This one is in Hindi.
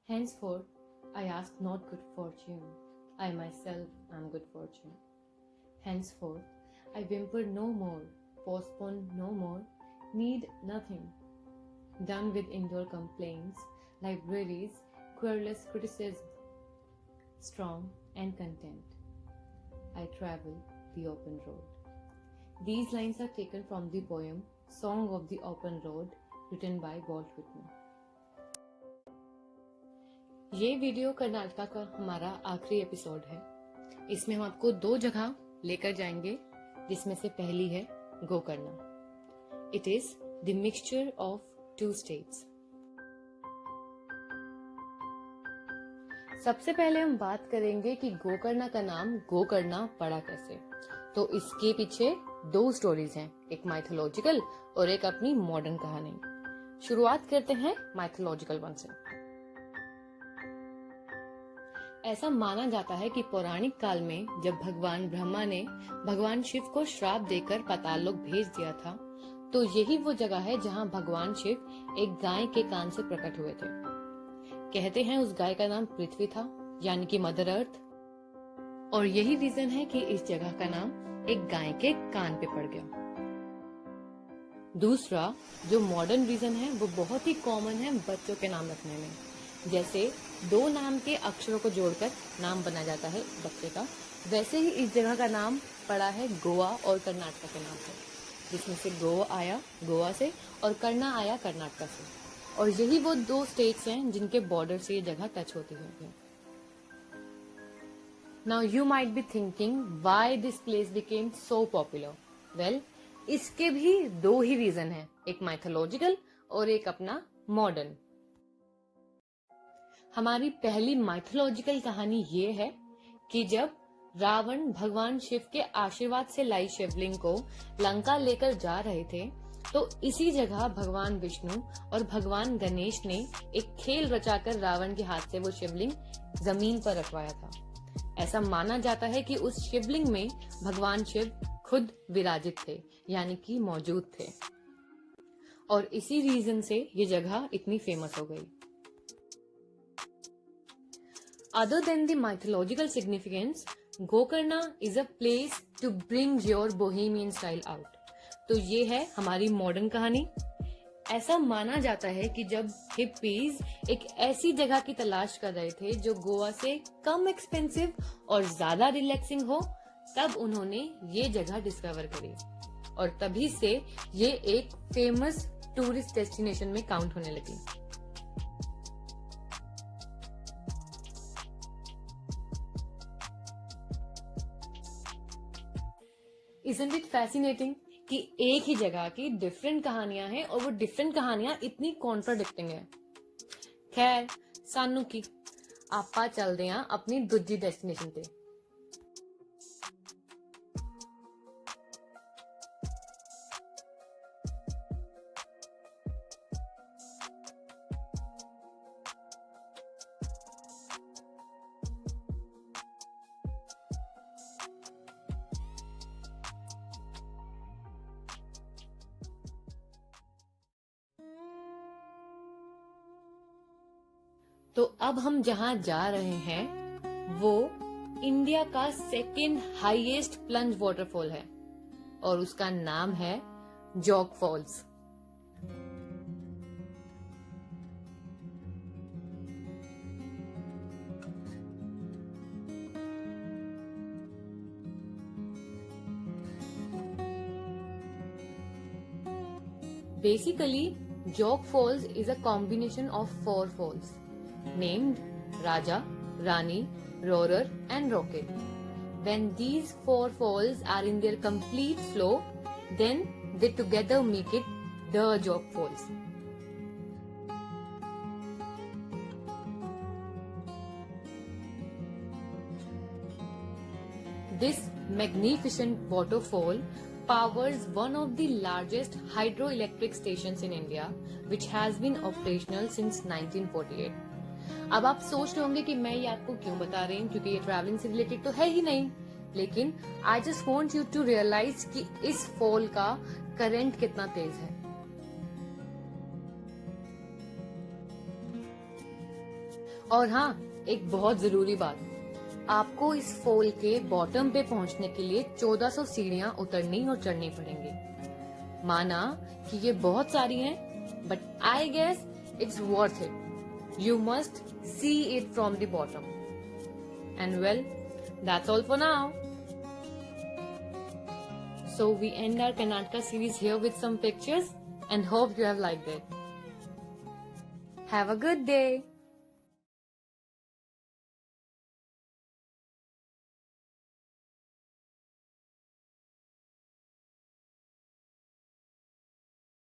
Henceforth, I ask not good fortune, I myself am good fortune. Henceforth, I whimper no more, postpone no more, need nothing. Done with indoor complaints, libraries, querulous criticism, strong and content, I travel the open road. These lines are taken from the poem Song of the Open Road, written by Walt Whitman. ये वीडियो कर्नाटका का हमारा आखिरी एपिसोड है। इसमें हम आपको 2 जगह लेकर जाएंगे, जिसमें से पहली है Gokarna. It is the mixture of 2 states. सबसे पहले हम बात करेंगे कि गोकर्णा का नाम गोकर्णा पड़ा कैसे। तो इसके पीछे 2 स्टोरीज हैं, एक माइथोलॉजिकल और एक अपनी मॉडर्न कहानी। शुरुआत करते हैं माइथोलॉजिकल वन से। ऐसा माना जाता है कि पौराणिक काल में जब भगवान ब्रह्मा ने भगवान शिव को श्राप देकर पाताल लोक भेज दिया था, तो यही वो जगह है जहां भगवान शिव एक गाय के कान से प्रकट हुए थे। कहते हैं उस गाय का नाम पृथ्वी था, यानी कि मदर अर्थ, और यही रीजन है कि इस जगह का नाम एक गाय के कान पे पड़ गया। दूसरा जो मॉडर्न रीजन है वो बहुत ही कॉमन है बच्चों के नाम रखने में। जैसे 2 नाम के अक्षरों को जोड़कर नाम बना जाता है बच्चे का, वैसे ही इस जगह का नाम पड़ा है गोवा और कर्नाटका के नाम से, जिसमें से गोवा आया गोवा से और कर्णा आया कर्नाटका से, और यही वो 2 स्टेट्स हैं जिनके बॉर्डर से ये जगह टच होती है। Now you might be thinking why this place became so popular. Well, इसके भी 2 ही रीजन है, एक माइथोलॉजिकल और एक अपना मॉडर्न। हमारी पहली माइथोलॉजिकल कहानी ये है कि जब रावण भगवान शिव के आशीर्वाद से लाई शिवलिंग को लंका लेकर जा रहे थे, तो इसी जगह भगवान विष्णु और भगवान गणेश ने एक खेल रचाकर रावण के हाथ से वो शिवलिंग जमीन पर रखवाया था। ऐसा माना जाता है कि उस शिवलिंग में भगवान शिव खुद विराजित थे, यानी कि मौजूद थे, और इसी रीजन से ये जगह इतनी फेमस हो गई। Other than the mythological significance, Gokarna is a place to bring your bohemian style out. तो ये है हमारी मॉडर्न कहानी। ऐसा माना जाता है कि जब हिप्पीज एक ऐसी जगह की तलाश कर रहे थे जो गोवा से कम एक्सपेंसिव और ज्यादा रिलैक्सिंग हो, तब उन्होंने ये जगह डिस्कवर करी, और तभी से ये एक फेमस टूरिस्ट डेस्टिनेशन में काउंट होने लगी। Isn't it fascinating कि एक ही जगह की डिफरेंट कहानियां हैं और वो डिफरेंट कहानियां इतनी कॉन्ट्राडिक्टिंग है। खैर, सानू की आपा चलदे हां अपनी दूजी डेस्टिनेशन पे। तो अब हम जहां जा रहे हैं वो इंडिया का 2nd हाईएस्ट प्लंज वाटरफॉल है, और उसका नाम है जोग false. Basically, Jog Falls is a combination of 4 falls named Raja, Rani, Roarer and Rocket. When these 4 falls are in their complete flow, then they together make it the Jog Falls. This magnificent waterfall powers one of the largest hydroelectric stations in India, which has been operational since 1948. अब आप सोच रहे होंगे कि मैं ये आपको क्यों बता रही हूँ, क्योंकि ये ट्रैवलिंग से रिलेटेड तो है ही नहीं, लेकिन I just want you to realise कि इस फॉल का करंट कितना तेज है। और हाँ, एक बहुत जरूरी बात, आपको इस फॉल के बॉटम पे पहुंचने के लिए 1400 सीढ़ियां उतरनी और चढ़नी पड़ेंगी। माना कि ये बहुत सारी हैं, but I guess it's worth it. You must see it from the bottom. And well, that's all for now. So we end our Karnataka series here with some pictures and hope you have liked it. Have a good day.